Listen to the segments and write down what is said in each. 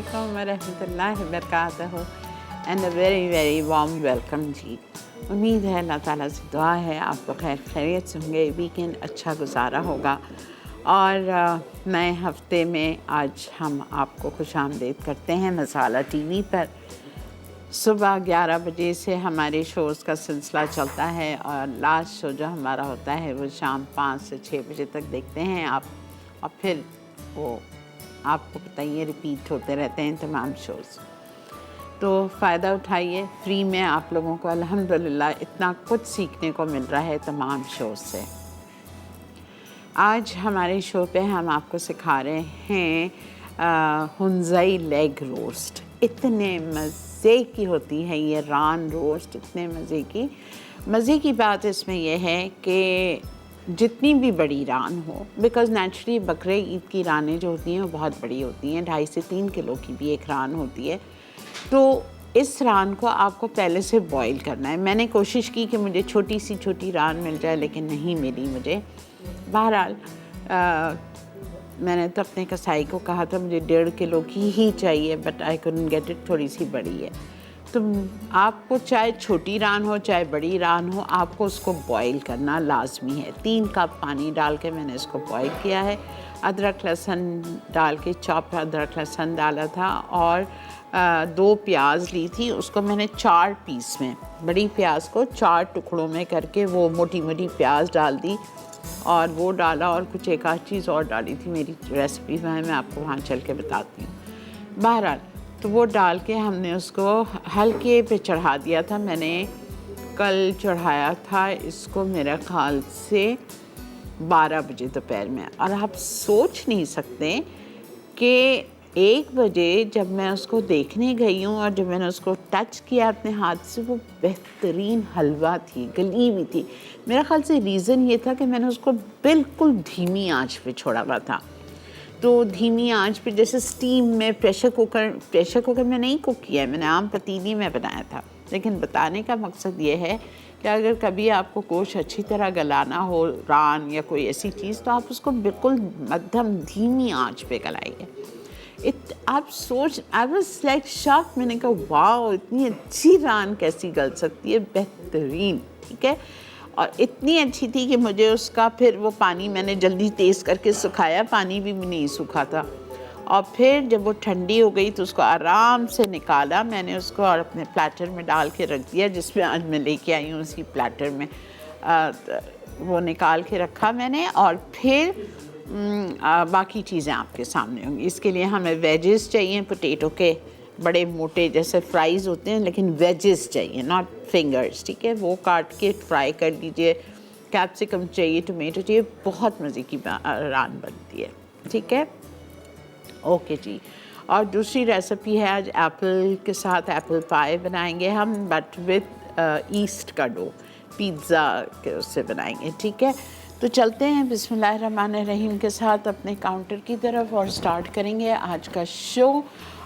अस्सलामुअलैकुम वरहमतुल्लाहि वबरकातुहू and a very warm welcome जी। उम्मीद है अल्लाह ताला से दुआ है आपको खैर खैरियत से होंगे, वीकेंड अच्छा गुजारा होगा। और नए हफ्ते में आज हम आपको खुशामदीद करते हैं मसाला टीवी पर। सुबह 11 बजे से हमारे शोज़ का सिलसिला चलता है और लास्ट शो जो हमारा होता है वो शाम 5 से 6 बजे तक देखते हैं आप। और फिर वो आपको पता ही है रिपीट होते रहते हैं तमाम शोज़। तो फ़ायदा उठाइए, फ्री में आप लोगों को अल्हम्दुलिल्लाह इतना कुछ सीखने को मिल रहा है तमाम शोज़ से। आज हमारे शो पे हम आपको सिखा रहे हैं हुंज़ई लेग रोस्ट। इतने मज़े की होती है ये रान रोस्ट, इतने मज़े की बात इसमें यह है कि जितनी भी बड़ी रान हो, बिकॉज़ नेचुरली बकरे ईद की रानें जो होती हैं वो बहुत बड़ी होती हैं, 2.5 से 3 किलो की भी एक रान होती है। तो इस रान को आपको पहले से बॉईल करना है। मैंने कोशिश की कि मुझे छोटी रान मिल जाए लेकिन नहीं मिली मुझे। बहरहाल मैंने तो अपने कसाई को कहा था मुझे 1.5 किलो की ही चाहिए, but I couldn't get it, थोड़ी सी बड़ी है। तो आपको चाहे छोटी रान हो चाहे बड़ी रान हो, आपको उसको बॉईल करना लाजमी है। 3 कप पानी डाल के मैंने इसको बॉईल किया है। अदरक लहसुन डाल के चॉप अदरक लहसुन डाला था और 2 प्याज ली थी, उसको मैंने 4 पीस में, बड़ी प्याज को 4 टुकड़ों में करके वो मोटी प्याज डाल दी और वो डाला और कुछ एक आध चीज़ और डाली थी मेरी रेसिपी में, मैं आपको वहाँ चल के बताती हूँ। बहरहाल तो वो डाल के हमने उसको हल्के पे चढ़ा दिया था। मैंने कल चढ़ाया था इसको मेरे ख़्याल से 12 बजे दोपहर में, और आप सोच नहीं सकते कि 1 बजे जब मैं उसको देखने गई हूँ और जब मैंने उसको टच किया अपने हाथ से, वो बेहतरीन हलवा थी, गली हुई थी। मेरा ख़्याल से रीज़न ये था कि मैंने उसको बिल्कुल धीमी आंच पे छोड़ा हुआ था। तो धीमी आंच पे जैसे स्टीम में प्रेशर कुकर में नहीं कुक किया है, मैंने आम पतीली में बनाया था। लेकिन बताने का मकसद ये है कि अगर कभी आपको गोश्त अच्छी तरह गलाना हो, रान या कोई ऐसी चीज़, तो आप उसको बिल्कुल मध्यम धीमी आंच पे गलाइए। आप सोच, आई वाज लाइक शॉक। मैंने कहा वाह, इतनी अच्छी रान कैसी गल सकती है, बेहतरीन, ठीक है। और इतनी अच्छी थी कि मुझे उसका फिर वो पानी मैंने जल्दी तेज़ करके सुखाया, पानी भी नहीं सूखा था। और फिर जब वो ठंडी हो गई तो उसको आराम से निकाला मैंने उसको और अपने प्लेटर में डाल के रख दिया, जिसमें आज मैं लेके आई हूँ उसी प्लेटर में। वो निकाल के रखा मैंने और फिर बाकी चीज़ें आपके सामने होंगी। इसके लिए हमें वेजेस चाहिए, पोटैटो के बड़े मोटे जैसे फ्राइज़ होते हैं, लेकिन वेजेस चाहिए, नॉट फिंगर्स, ठीक है। वो काट के फ्राई कर लीजिए। कैप्सिकम चाहिए, टोमेटो चाहिए, बहुत मज़े की रान बनती है, ठीक है। ओके जी। और दूसरी रेसिपी है, आज एप्पल के साथ एप्पल पाई बनाएंगे हम, बट विद ईस्ट का डो, पिज़्ज़ा के उससे बनाएंगे, ठीक है। तो चलते हैं बिस्मिल्लाहिर्रहमानिर्रहीम के साथ अपने काउंटर की तरफ और स्टार्ट करेंगे आज का शो।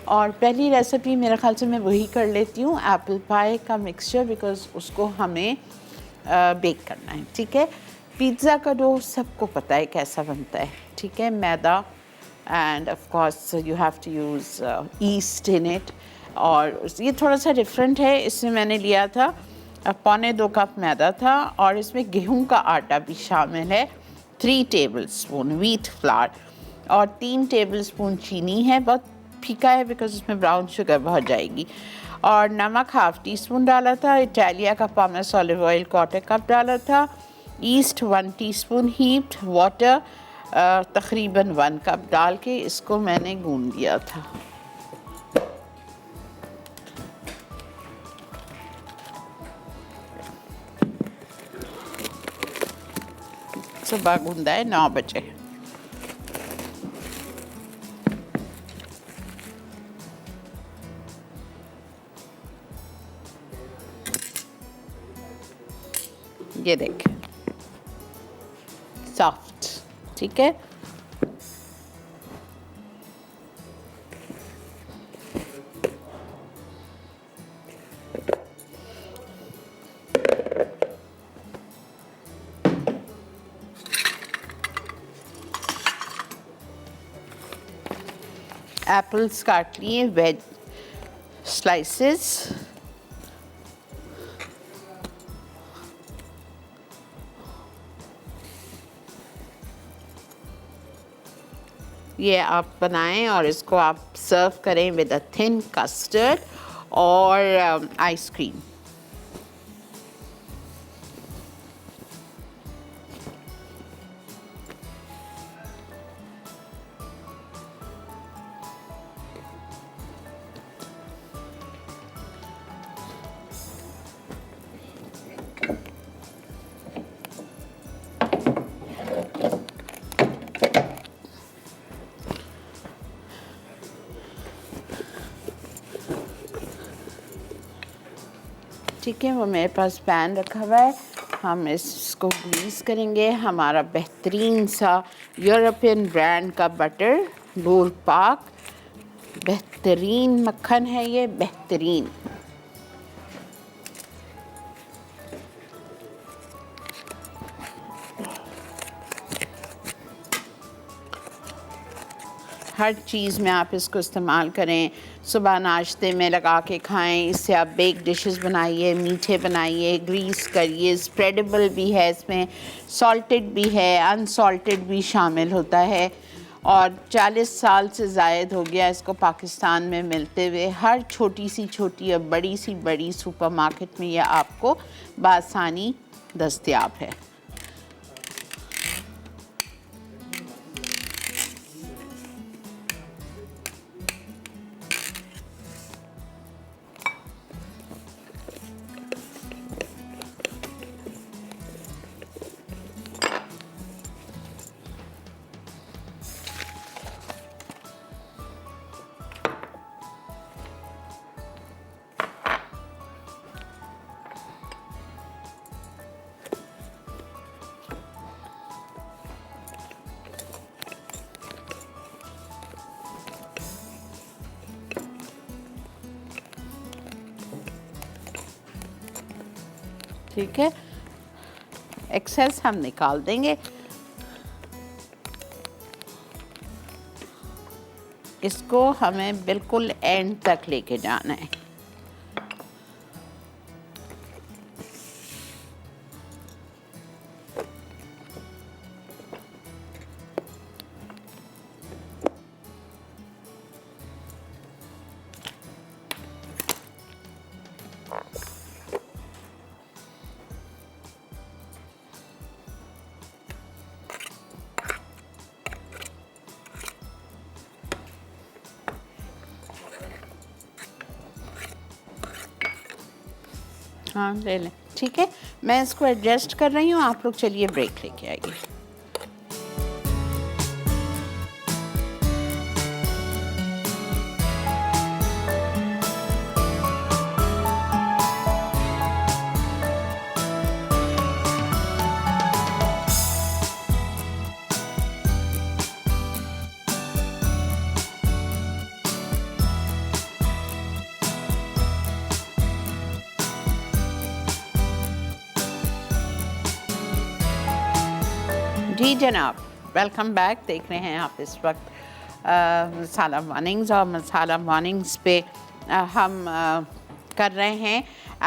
और पहली रेसिपी मेरे ख़्याल से मैं वही कर लेती हूँ, एप्पल पाई का मिक्सचर, बिकॉज़ उसको हमें बेक करना है, ठीक है। पिज़्ज़ा का डो सबको पता है कैसा बनता है, ठीक है। Maida and of course you have to use yeast in it. और ये थोड़ा सा डिफरेंट है, इसमें मैंने लिया था 2.25 कप मैदा था और इसमें गेहूं का आटा भी शामिल है, 3 टेबलस्पून व्हीट फ्लावर और 3 टेबलस्पून चीनी है, बहुत फीका है बिकॉज इसमें ब्राउन शुगर बहुत जाएगी। और नमक 1/2 टीस्पून डाला था, इटालिया का पामेस ऑलिव ऑयल 1/4 कप डाला था, ईस्ट 1 टीस्पून, हीप्ड वाटर तकरीबन 1 कप डाल के इसको मैंने गूंद दिया था। सुबह गूंदा है 9 बजे। ये देखें सॉफ्ट, ठीक है। एप्पल्स काट लिए, वेज स्लाइसेस। ये आप बनाएं और इसको आप सर्व करें विद अ थिन कस्टर्ड और आइसक्रीम। ठीक है, वो मेरे पास पैन रखा हुआ है, हम इसको ग्रीस करेंगे। हमारा बेहतरीन सा यूरोपियन ब्रांड का बटर, लूर पाक, बेहतरीन मक्खन है ये, बेहतरीन। हर चीज़ में आप इसको इस्तेमाल करें, सुबह नाश्ते में लगा के खाएं, इससे आप बेक डिशेस बनाइए, मीठे बनाइए, ग्रीस करिए। स्प्रेडेबल भी है, इसमें सॉल्टेड भी है, अनसॉल्टेड भी शामिल होता है। और 40 साल से ज़ायद हो गया इसको पाकिस्तान में मिलते हुए। हर छोटी सी छोटी और बड़ी सी बड़ी सुपरमार्केट में यह आपको बआसानी दस्तयाब है। ठीक है, एक्सेस हम निकाल देंगे। इसको हमें बिल्कुल एंड तक लेके जाना है। हाँ ले लें, ठीक है। मैं इसको एडजस्ट कर रही हूँ, आप लोग चलिए ब्रेक लेके आइए। जी जनाब, वेलकम बैक। देख रहे हैं आप इस वक्त मसाला मॉर्निंग्स, और मसाला मॉर्निंग्स पे हम कर रहे हैं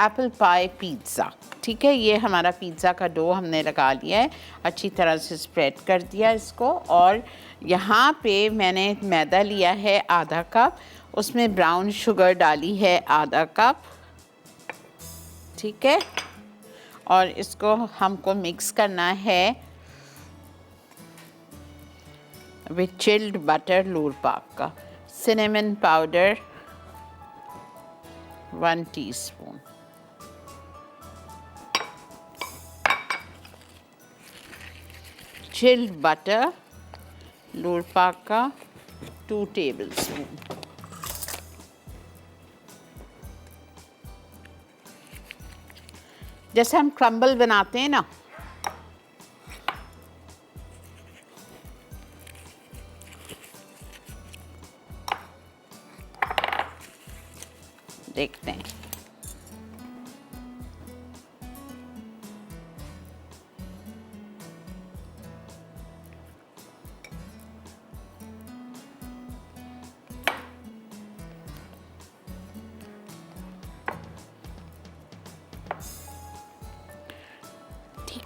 एप्पल पाई पिज़्ज़ा। ठीक है, ये हमारा पिज़्ज़ा का डो हमने लगा लिया है, अच्छी तरह से स्प्रेड कर दिया इसको। और यहाँ पे मैंने मैदा लिया है आधा कप, उसमें ब्राउन शुगर डाली है आधा कप। ठीक है, और इसको हमको मिक्स करना है with chilled butter लूर पाक का। cinnamon powder 1 teaspoon, chilled butter लूर पाक का 2 tablespoon, जैसे हम क्रम्बल बनाते हैं ना, देखते हैं।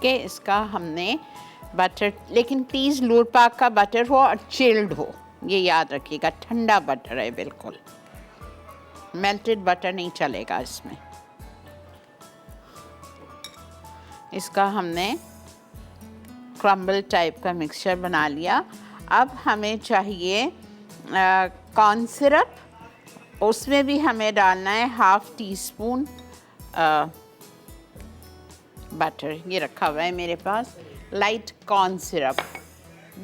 ठीक है, इसका हमने बटर, लेकिन प्लीज़ लूर पाक का बटर हो और चिल्ड हो, ये याद रखिएगा, ठंडा बटर है बिल्कुल, मेल्टेड बटर नहीं चलेगा इसमें। इसका हमने क्रम्बल टाइप का मिक्सचर बना लिया। अब हमें चाहिए कॉर्न सिरप, उसमें भी हमें डालना है 1/2 टीस्पून बटर, ये रखा हुआ है मेरे पास, लाइट कॉर्न सिरप।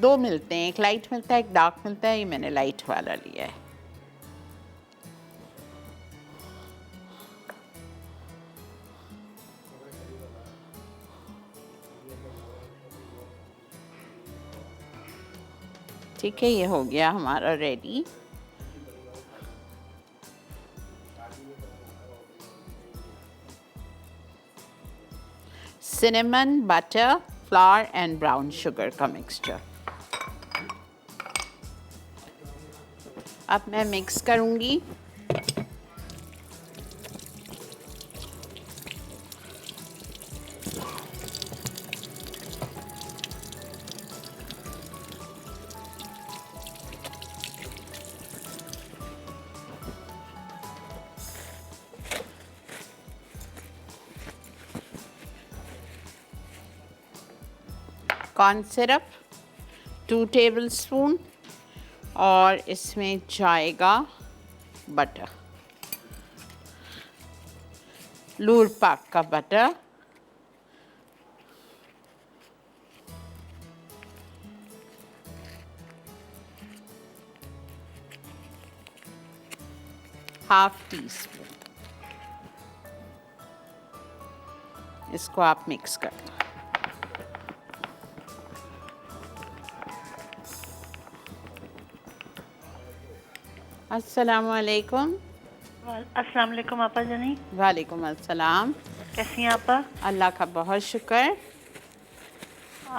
2 मिलते हैं, एक लाइट मिलता है, एक डार्क मिलता है, ये मैंने लाइट वाला लिया है। ठीक है, ये हो गया हमारा ready. Cinnamon, butter, flower and brown sugar का मिक्सचर। अब मैं मिक्स करूंगी। कॉर्न सिरप 2 टेबलस्पून और इसमें जाएगा बटर, लूर पाक का बटर, ½ टीस्पून। इसको आप मिक्स कर लो। अस्सलाम वालेकुम। अस्सलाम वालेकुम आपा जानी। वालेकुम अस्सलाम। कैसी हैं आपा? अल्लाह का बहुत शुक्र।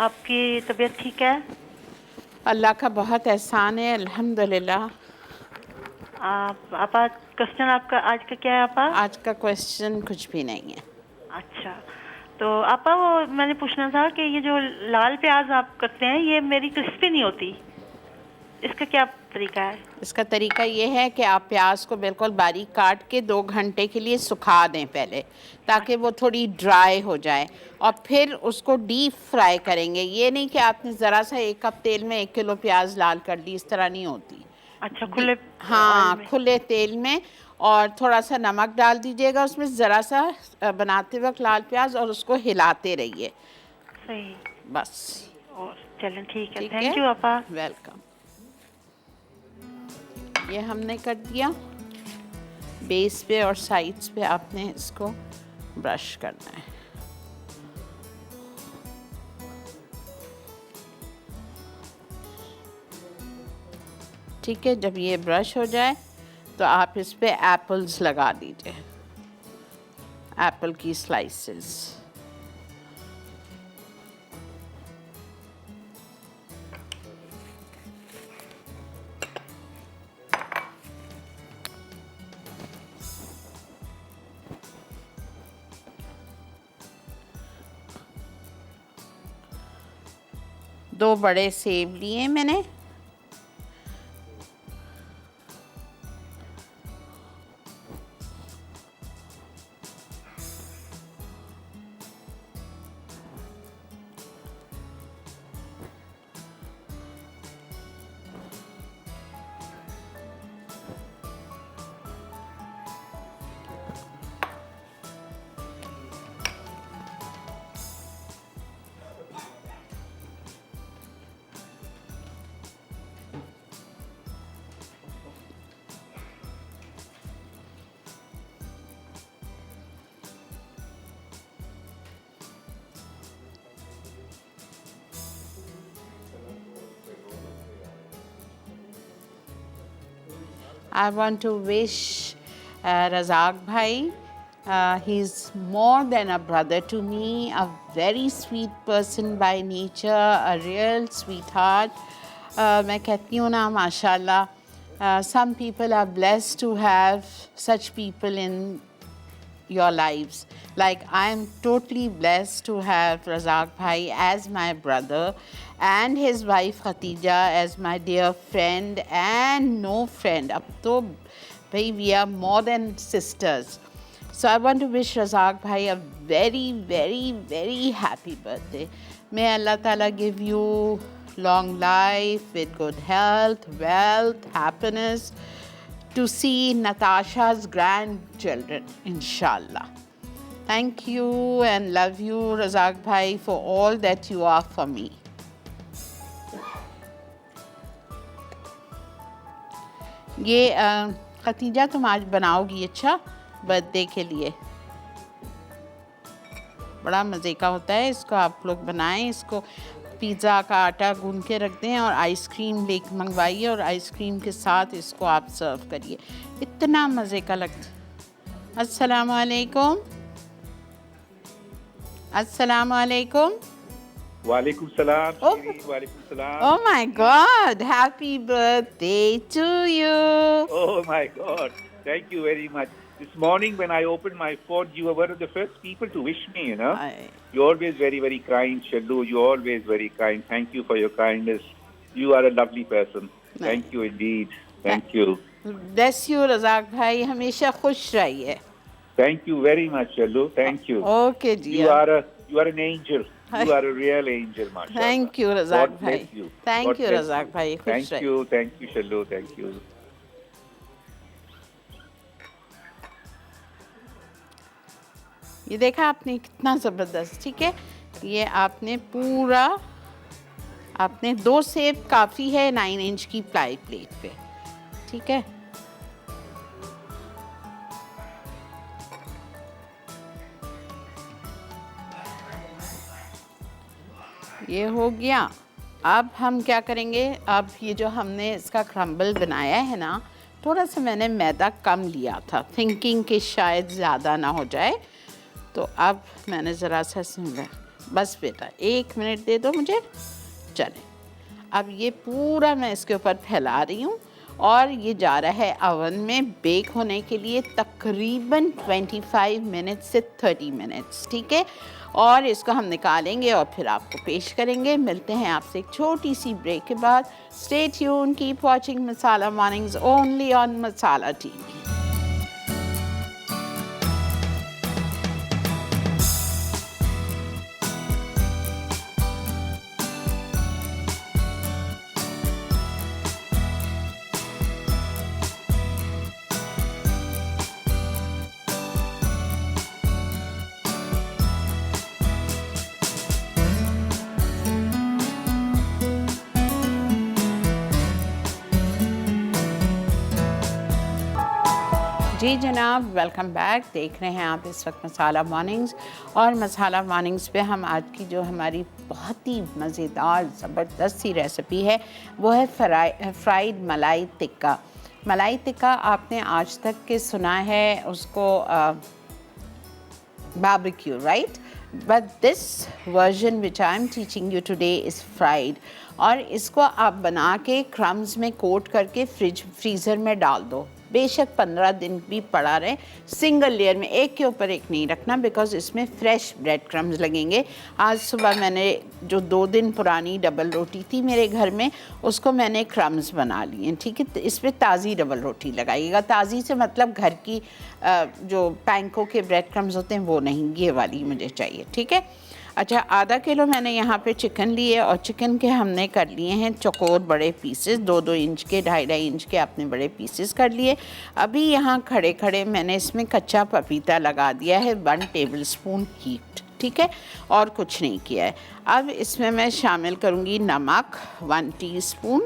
आपकी तबीयत ठीक है? अल्लाह का बहुत एहसान है, अल्हम्दुलिल्लाह। आपा क्वेश्चन आपका आज का क्या है आपा? आज का क्वेश्चन कुछ भी नहीं है। अच्छा, तो आपा वो मैंने पूछना था कि ये जो लाल प्याज आप करते हैं ये मेरी क्रिस्पी नहीं होती, इसका क्या तरीका है? इसका तरीका ये है कि आप प्याज को बिल्कुल बारीक काट के 2 घंटे के लिए सुखा दें पहले, ताकि वो थोड़ी ड्राई हो जाए, और फिर उसको डीप फ्राई करेंगे। ये नहीं कि आपने ज़रा सा 1 कप तेल में 1 किलो प्याज लाल कर दी, इस तरह नहीं होती। अच्छा, खुले? हाँ, खुले तेल में, और थोड़ा सा नमक डाल दीजिएगा उसमें, ज़रा सा बनाते वक्त लाल प्याज, और उसको हिलाते रहिए। सही, बस। और चलें ठीक है, ठीक थैंक यू आपा। वेलकम। ये हमने कर दिया। बेस पे और साइड्स पे आपने इसको ब्रश करना है। ठीक है, जब ये ब्रश हो जाए तो आप इस पे एप्पल्स लगा दीजिए, एप्पल की स्लाइसेस। दो बड़े सेब लिए मैंने। I want to wish Razak Bhai, he's more than a brother to me, a very sweet person by nature, a real sweetheart. मैं कहती हूँ ना, माशाल्लाह, some people are blessed to have such people in your lives, Like, I am totally blessed to have Razak Bhai as my brother and his wife Khatija as my dear friend and no friend. Ab to bhai, we are more than sisters. So I want to wish Razak Bhai a very, very, very happy birthday. May Allah Ta'ala give you long life with good health, wealth, happiness, to see Natasha's grandchildren, inshallah. Thank you and love you, Razak Bhai, for all that you are for me. ये Khadija तुम आज बनाओगी अच्छा birthday के लिए, बड़ा मज़े का होता है। इसको आप लोग बनाएं, इसको पिज़्ज़ा का आटा गूंद के रख दें और आइसक्रीम मंगवाइए और आइसक्रीम के साथ इसको आप सर्व करिए, इतना मज़े का लगता। अस्सलाम वालेकुम। अस्सलाम वालेकुम। वालेकुम सलाम। Oh. वालेकुम सलाम। Oh my God, happy birthday to you. Oh my God, thank you very much. This morning when I opened my phone, you were one of the first people to wish me, you know. You're always very, very kind, Shallu. You're always very kind. Thank you for your kindness. You are a lovely person. Thank you indeed. Thank you. Bless you, Razak Bhai. हमेशा खुश रहिए. Thank you very much, Shallu. Thank you. Okay, dear. You are an angel. You are a real angel, mashallah. Thank you, Razak God Bhai. bless you. Thank God you, bless Razak Bhai. खुश Thank you. Thank you, Shallu. Thank you. ये देखा आपने कितना ज़बरदस्त, ठीक है। ये आपने पूरा, आपने 2 सेब काफ़ी है 9 इंच की प्लाई प्लेट पे, ठीक है। ये हो गया। अब हम क्या करेंगे, अब ये जो हमने इसका क्रम्बल बनाया है ना, थोड़ा सा मैंने मैदा कम लिया था, थिंकिंग कि शायद ज़्यादा ना हो जाए, तो अब मैंने ज़रा सा सुना, बस बेटा 1 मिनट दे दो मुझे। चले, अब ये पूरा मैं इसके ऊपर फैला रही हूँ और ये जा रहा है अवन में बेक होने के लिए तकरीबन 25 मिनट से 30 मिनट्स, ठीक है। और इसको हम निकालेंगे और फिर आपको पेश करेंगे। मिलते हैं आपसे एक छोटी सी ब्रेक के बाद। Stay tuned, keep watching Masala mornings only on Masala TV. जी जनाब, वेलकम बैक। देख रहे हैं आप इस वक्त मसाला मॉर्निंग्स, और मसाला मॉर्निंग्स पे हम आज की जो हमारी बहुत ही मज़ेदार ज़बरदस्त सी रेसिपी है वो है फ्राइड मलाई टिक्का। मलाई टिक्का आपने आज तक के सुना है उसको barbecue, right? But this version which I am teaching you today is fried, और इसको आप बना के क्रम्स में कोट करके फ्रीज़र में डाल दो, बेशक 15 दिन भी पड़ा रहे, सिंगल लेयर में, एक के ऊपर एक नहीं रखना, बिकॉज़ इसमें फ्रेश ब्रेड क्रम्स लगेंगे। आज सुबह मैंने जो 2 दिन पुरानी डबल रोटी थी मेरे घर में, उसको मैंने क्रम्स बना लिए, ठीक है। तो इस पर ताज़ी डबल रोटी लगाइएगा। ताज़ी से मतलब घर की जो पैंको के ब्रेड क्रम्स होते हैं वो नहीं, ये वाली मुझे चाहिए, ठीक है। अच्छा, आधा किलो मैंने यहाँ पे चिकन लिए, और चिकन के हमने कर लिए हैं चौकोर बड़े पीसेस, 2-2 इंच के, 2.5 इंच के आपने बड़े पीसेस कर लिए। अभी यहाँ खड़े खड़े मैंने इसमें कच्चा पपीता लगा दिया है, 1 टेबलस्पून हीट, ठीक है, और कुछ नहीं किया है। अब इसमें मैं शामिल करूँगी नमक 1 टीस्पून,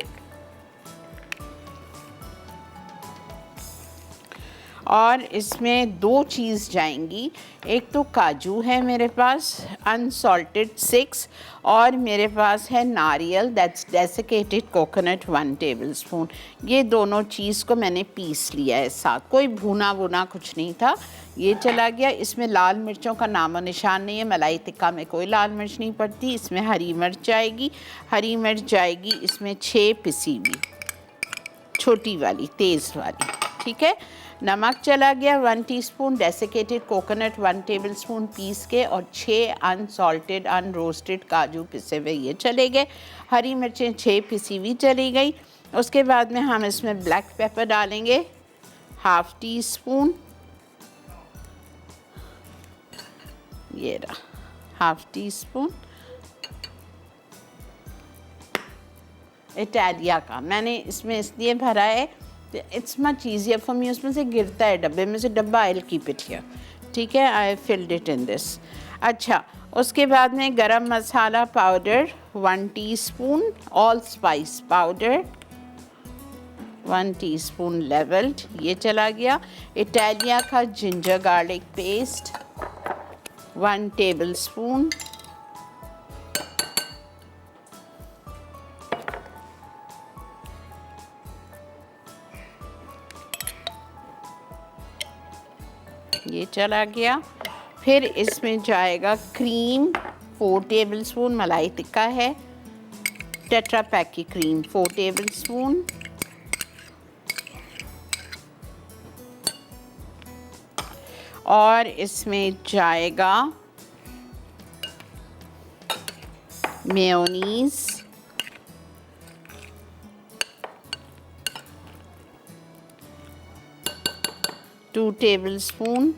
और इसमें 2 चीज़ जाएंगी। एक तो काजू है मेरे पास अनसॉल्टेड 6, और मेरे पास है नारियल दैट्स डेसिकेटेड कोकोनट 1 टेबलस्पून। ये दोनों चीज़ को मैंने पीस लिया है साथ, कोई भुना वुना कुछ नहीं था, ये चला गया। इसमें लाल मिर्चों का नामो निशान नहीं है, मलाई टिक्का में कोई लाल मिर्च नहीं पड़ती। इसमें हरी मिर्च जाएगी, हरी मिर्च जाएगी इसमें 6 पिसी हुई, छोटी वाली तेज़ वाली, ठीक है। नमक चला गया 1 टीस्पून, डेसिकेटेड कोकोनट 1 टेबलस्पून पीस के, और 6 अनसॉल्टेड अनरोस्टेड काजू पिसे हुए ये चले गए। हरी मिर्चें 6 पिसी हुई चली गई। उसके बाद में हम इसमें ब्लैक पेपर डालेंगे 1/2 टीस्पून, ये रहा 1/2 टीस्पून इटालिया का। मैंने इसमें इसलिए भरा है, it's much easier for me, उसमें से गिरता है डब्बे में से, डब्बा I will keep it here, ठीक है। I filled it in this. अच्छा, उसके बाद में garam masala powder 1 teaspoon, all spice powder 1 teaspoon levelled, ये चला गया। इटालिया का जिंजर गार्लिक पेस्ट 1 टेबलस्पून, ये चला गया। फिर इसमें जाएगा क्रीम 4 टेबलस्पून, मलाई टिक्का है, टेट्रा पैक की क्रीम 4 टेबलस्पून, और इसमें जाएगा मेयोनीज 2 टेबलस्पून,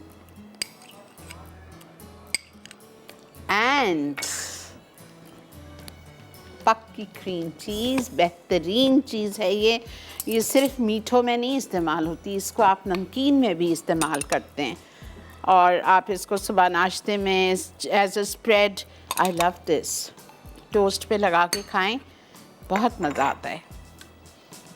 एंड पक्की क्रीम चीज़, बेहतरीन चीज़ है ये सिर्फ मीठों में नहीं इस्तेमाल होती, इसको आप नमकीन में भी इस्तेमाल करते हैं, और आप इसको सुबह नाश्ते में as a spread, I love this, toast पे लगा के खाएं, बहुत मज़ा आता है।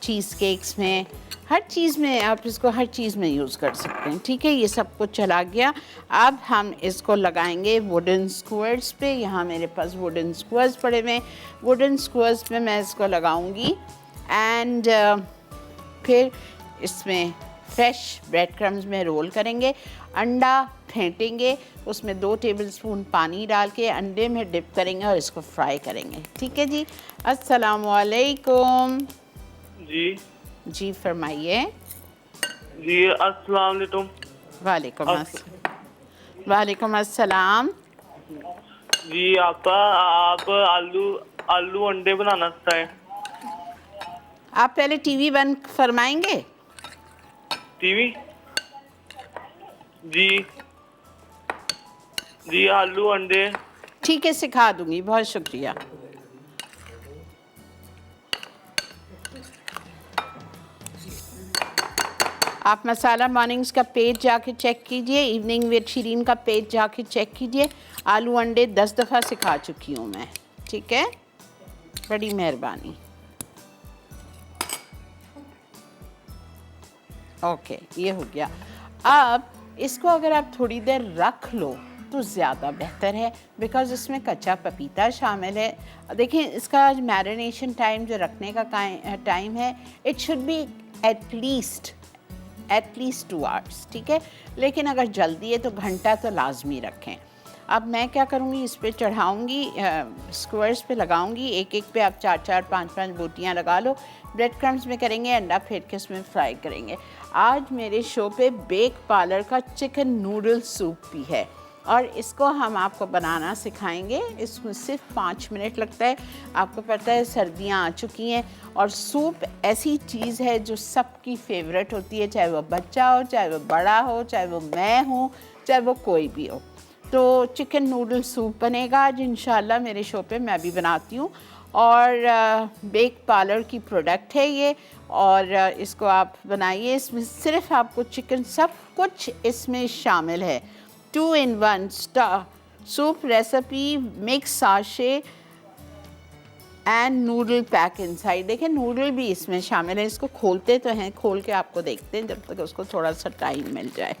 चीज़ केक्स में, हर चीज़ में आप इसको हर चीज़ में यूज़ कर सकते हैं, ठीक है। ये सब कुछ चला गया। अब हम इसको लगाएंगे वुडन स्क्वायर्स पे। यहाँ मेरे पास वुडन स्क्वायर्स पड़े हुए हैं, वुडन स्क्वायर्स पे मैं इसको लगाऊंगी, एंड फिर इसमें फ्रेश ब्रेड क्रम्स में रोल करेंगे। अंडा फेंटेंगे, उसमें 2 टेबलस्पून पानी डाल के अंडे में डिप करेंगे और इसको फ्राई करेंगे, ठीक है जी। अस्सलाम वालेकुम। जी फरमाइए। जी अस्सलाम वालेकुम। वालेकुम अस्सलाम। जी आप आलू अंडे बनाना सिखाएं। आप पहले टीवी बंद फरमाएंगे। टीवी जी आलू अंडे ठीक है, सिखा दूंगी, बहुत शुक्रिया। आप मसाला मॉर्निंग्स का पेज जाके चेक कीजिए, इवनिंग विद शीरीन का पेज जाके चेक कीजिए। आलू अंडे 10 दफ़ा सिखा चुकी हूँ मैं, ठीक है, बड़ी मेहरबानी। ओके, ये हो गया। अब इसको अगर आप थोड़ी देर रख लो तो ज़्यादा बेहतर है, बिकॉज़ इसमें कच्चा पपीता शामिल है। देखिए, इसका मैरिनेशन टाइम जो रखने का टाइम है, it should be at least 2 hours, ठीक है। लेकिन अगर जल्दी है तो घंटा तो लाजमी रखें। अब मैं क्या करूँगी, इस पे चढ़ाऊँगी, स्क्वायर्स पे लगाऊँगी, एक पे आप 4-4 5-5 बोटियाँ लगा लो। ब्रेड क्रम्स में करेंगे, अंडा फेंट के उसमें फ्राई करेंगे। आज मेरे शो पे बेक पार्लर का चिकन नूडल सूप भी है, और इसको हम आपको बनाना सिखाएंगे। इसमें सिर्फ 5 मिनट लगता है। आपको पता है सर्दियाँ आ चुकी हैं, और सूप ऐसी चीज़ है जो सबकी फेवरेट होती है, चाहे वो बच्चा हो, चाहे वो बड़ा हो, चाहे वो मैं हूँ, चाहे वो कोई भी हो। तो चिकन नूडल सूप बनेगा आज इंशाल्लाह मेरे शो पे, मैं भी बनाती हूँ, और बेक पार्लर की प्रोडक्ट है ये, और इसको आप बनाइए। इसमें सिर्फ आपको चिकन, सब कुछ इसमें शामिल है। 2-in-1 soup recipe, mix sachet and noodle pack inside. देखिए, नूडल भी इसमें शामिल है। इसको खोलते तो हैं, खोल के आपको देखते हैं जब तक उसको थोड़ा सा टाइम मिल जाए।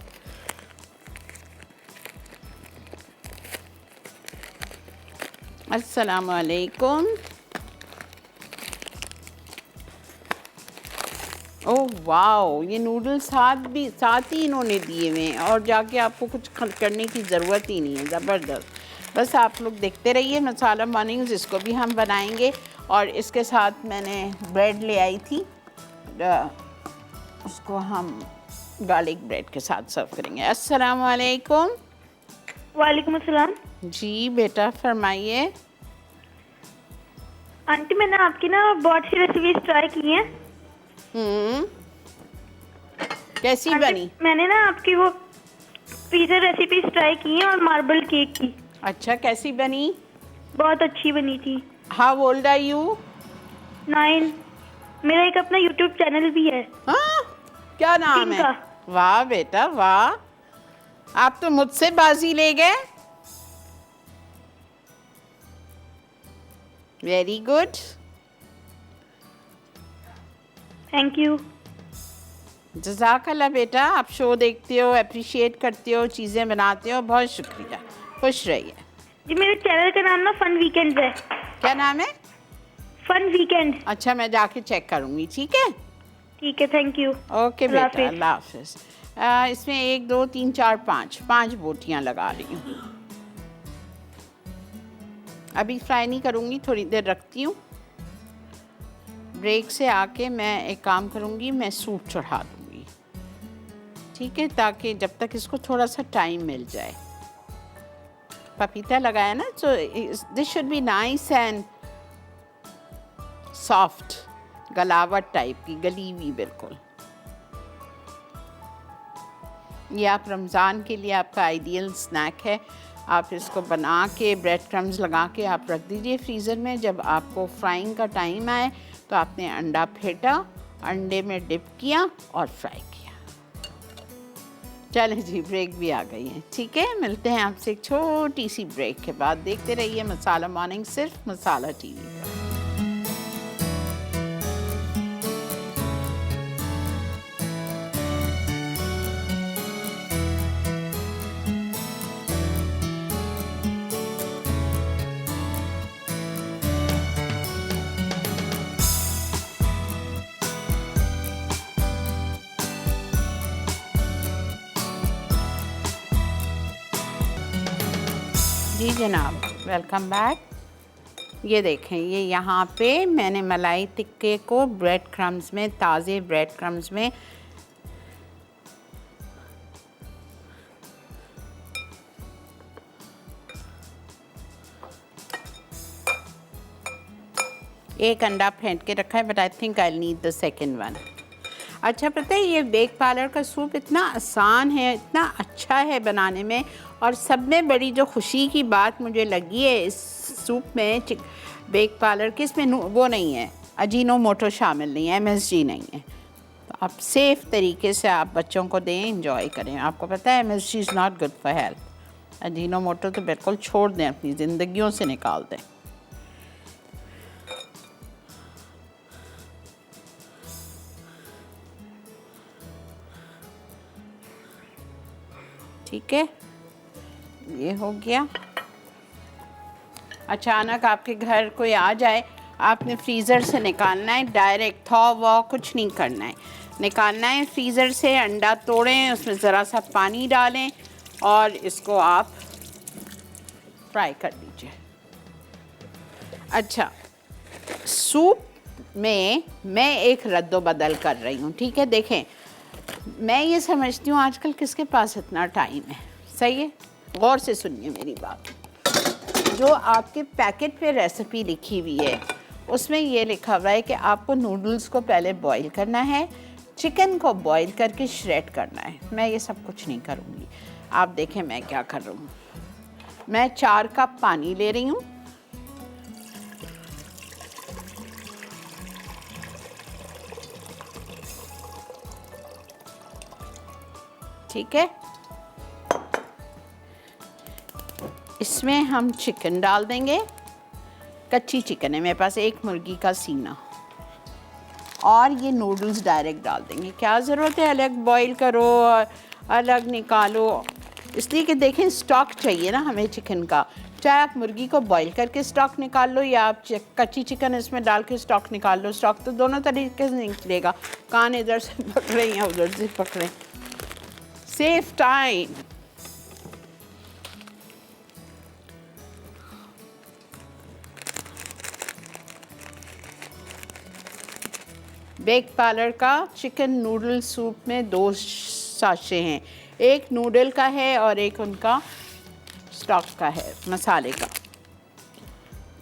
अस्सलाम वालेकुम। ओह वाओ, ये नूडल्स साथ ही इन्होंने दिए हुए हैं, और जाके आपको कुछ करने की ज़रूरत ही नहीं है। ज़बरदस्त। बस आप लोग देखते रहिए मसाला मॉर्निंग्स, इसको भी हम बनाएंगे। और इसके साथ मैंने ब्रेड ले आई थी, उसको हम गार्लिक ब्रेड के साथ सर्व करेंगे। अस्सलाम वालेकुम। वालेकुम अस्सलाम। जी बेटा फरमाइए। आंटी मैंने आपकी ना बहुत सी रेसिपीज ट्राई की हैं। कैसी आंटी, बनी? मैंने ना आपकी वो पिज़्ज़ा रेसिपीज ट्राई की हैं और मार्बल केक की। अच्छा, कैसी बनी? बहुत अच्छी बनी थी। How old are you? 9। मेरा एक अपना यूट्यूब चैनल भी है। हाँ, क्या नाम टीम है? का। वाह बेटा वाह, आप तो मुझसे बाजी ले गए। Very good. Thank you. जज़ाकल्लाह बेटा, आप शो देखते हो, अप्रिशिएट करते हो, चीज़ें बनाते हो, बहुत शुक्रिया। खुश रहिए। जी मेरे चैनल का नाम ना फन वीकेंड है। क्या नाम है? Fun weekend. अच्छा, मैं जाके चेक करूँगी, ठीक है? ठीक है, थैंक यू। ओके अल्लाह बेटा, हाफिज़। अल्लाह हाफिज़। इसमें 1 2 3 4 5 बोटियाँ लगा रही हूँ। अभी फ्राई नहीं करूँगी, थोड़ी देर रखती हूँ। ब्रेक से आके मैं एक काम करूँगी, मैं सूप चढ़ा दूँगी, ठीक है, ताकि जब तक इसको थोड़ा सा टाइम मिल जाए। पपीता लगाया ना, तो this should be nice and soft, गलावट टाइप की, गली हुई बिल्कुल। ये आप रमज़ान के लिए आपका आइडियल स्नैक है। आप इसको बना के ब्रेड क्रम्स लगा के आप रख दीजिए फ्रीज़र में। जब आपको फ्राइंग का टाइम आए तो आपने अंडा फेंटा, अंडे में डिप किया और फ्राई किया। चलें जी, ब्रेक भी आ गई है, ठीक है। मिलते हैं आपसे एक छोटी सी ब्रेक के बाद। देखते रहिए मसाला मॉर्निंग, सिर्फ मसाला टीवी पर। जी जनाब, वेलकम बैक। ये देखें, ये यहाँ पे मैंने मलाई टिक्के को ब्रेड क्रम्स में, ताज़े ब्रेड क्रम्स में एक अंडा फेंट के रखा है, but I think I need the second one. अच्छा, पता है ये बेक पार्लर का सूप इतना आसान है, इतना अच्छा है बनाने में, और सब में बड़ी जो खुशी की बात मुझे लगी है इस सूप में बेक पार्लर की, इसमें वो नहीं है, अजीनोमोटो शामिल नहीं है, MSG नहीं है। तो आप सेफ़ तरीके से आप बच्चों को दें, इंजॉय करें। आपको पता है MSG is not good for health. Ajinomoto तो बिल्कुल छोड़ दें, अपनी ज़िंदगियों से निकाल दें। ठीक है, ये हो गया। अचानक आपके घर कोई आ जाए, आपने फ्रीज़र से निकालना है डायरेक्ट, थॉ वॉ कुछ नहीं करना है, निकालना है फ्रीज़र से। अंडा तोड़ें, उसमें ज़रा सा पानी डालें और इसको आप फ्राई कर लीजिए। अच्छा, सूप में मैं एक रद्दो बदल कर रही हूँ, ठीक है। देखें, मैं ये समझती हूँ आजकल किसके पास इतना टाइम है, सही है? गौर से सुनिए मेरी बात। जो आपके पैकेट पे रेसिपी लिखी हुई है, उसमें ये लिखा हुआ है कि आपको नूडल्स को पहले बॉईल करना है, चिकन को बॉईल करके श्रेड करना है। मैं ये सब कुछ नहीं करूँगी। आप देखें मैं क्या कर रही हूँ। मैं 4 कप पानी ले रही हूँ, ठीक है। इसमें हम चिकन डाल देंगे, कच्ची चिकन है मेरे पास, एक मुर्गी का सीना, और ये नूडल्स डायरेक्ट डाल देंगे। क्या ज़रूरत है अलग बॉईल करो और अलग निकालो, इसलिए कि देखें स्टॉक चाहिए ना हमें चिकन का। चाहे आप मुर्गी को बॉईल करके स्टॉक निकाल लो या आप कच्ची चिकन इसमें डाल के स्टॉक निकाल लो, स्टॉक तो दोनों तरीके से निकलेगा। कान इधर से पकड़े या उधर से पकड़े, सेफ टाइम। बेक पार्लर का चिकन नूडल सूप में 2 साशे हैं, एक नूडल का है और एक उनका स्टॉक का है, मसाले का।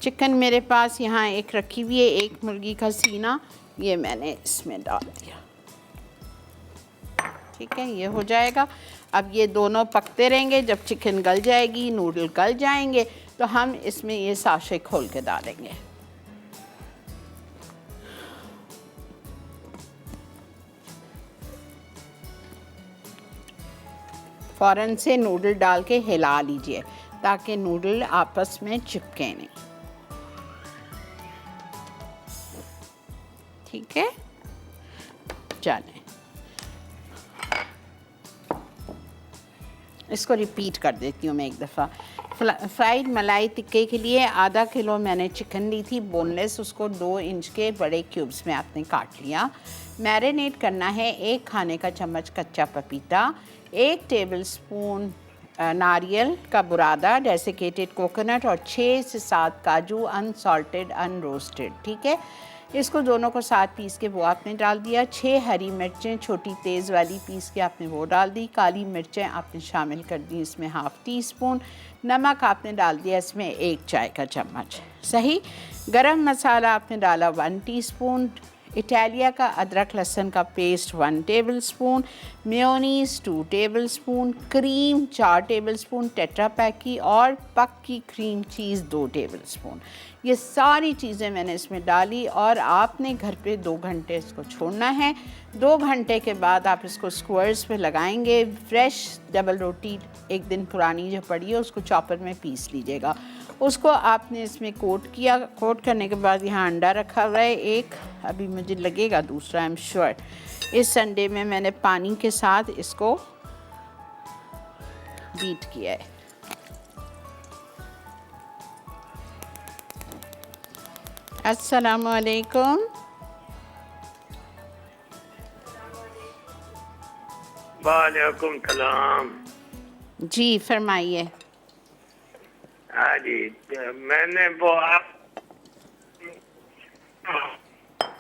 चिकन मेरे पास यहाँ एक रखी हुई है, एक मुर्गी का सीना, ये मैंने इसमें डाल दिया। ठीक है, ये हो जाएगा। अब ये दोनों पकते रहेंगे, जब चिकन गल जाएगी, नूडल गल जाएंगे, तो हम इसमें ये साशे खोल के डालेंगे। फ़ौरन से नूडल डाल के हिला लीजिए ताकि नूडल आपस में चिपके नहीं। ठीक है, चलें इसको रिपीट कर देती हूँ मैं एक दफ़ा। फ्राइड मलाई टिक्के के लिए आधा किलो मैंने चिकन ली थी बोनलेस, उसको 2 इंच के बड़े क्यूब्स में आपने काट लिया। मैरिनेट करना है 1 खाने का चम्मच कच्चा पपीता, 1 टेबलस्पून नारियल का बुरादा डेसिकेटेड कोकोनट और 6 से 7 काजू अनसॉल्टेड अनरोस्टेड। ठीक है, इसको दोनों को 7 पीस के वो आपने डाल दिया। 6 हरी मिर्चें छोटी तेज़ वाली पीस के आपने वो डाल दी। काली मिर्चें आपने शामिल कर दी इसमें 1/2 टीस्पून। नमक आपने डाल दिया इसमें 1 चाय का चम्मच। सही। गरम मसाला आपने डाला 1 टीस्पून। इटालिया का अदरक लहसुन का paste 1 tablespoon, mayonnaise 2 tablespoon, cream 4 tablespoon tetra pack की और पक्की क्रीम चीज़ 2 टेबलस्पून। ये सारी चीज़ें मैंने इसमें डाली और आपने घर पे 2 घंटे इसको छोड़ना है। 2 घंटे के बाद आप इसको स्क्वायर्स पे लगाएंगे। फ्रेश डबल रोटी 1 दिन पुरानी जो पड़ी है उसको चॉपर में पीस लीजिएगा। उसको आपने इसमें कोट किया। कोट करने के बाद यहाँ अंडा रखा हुआ है एक, अभी मुझे लगेगा दूसरा, आई एम श्योर। इस अंडे में मैंने पानी के साथ इसको बीट किया है। अस्सलामु अलैकुम। वालेकुम सलाम। जी फरमाइए। हाँ जी, मैंने वो आप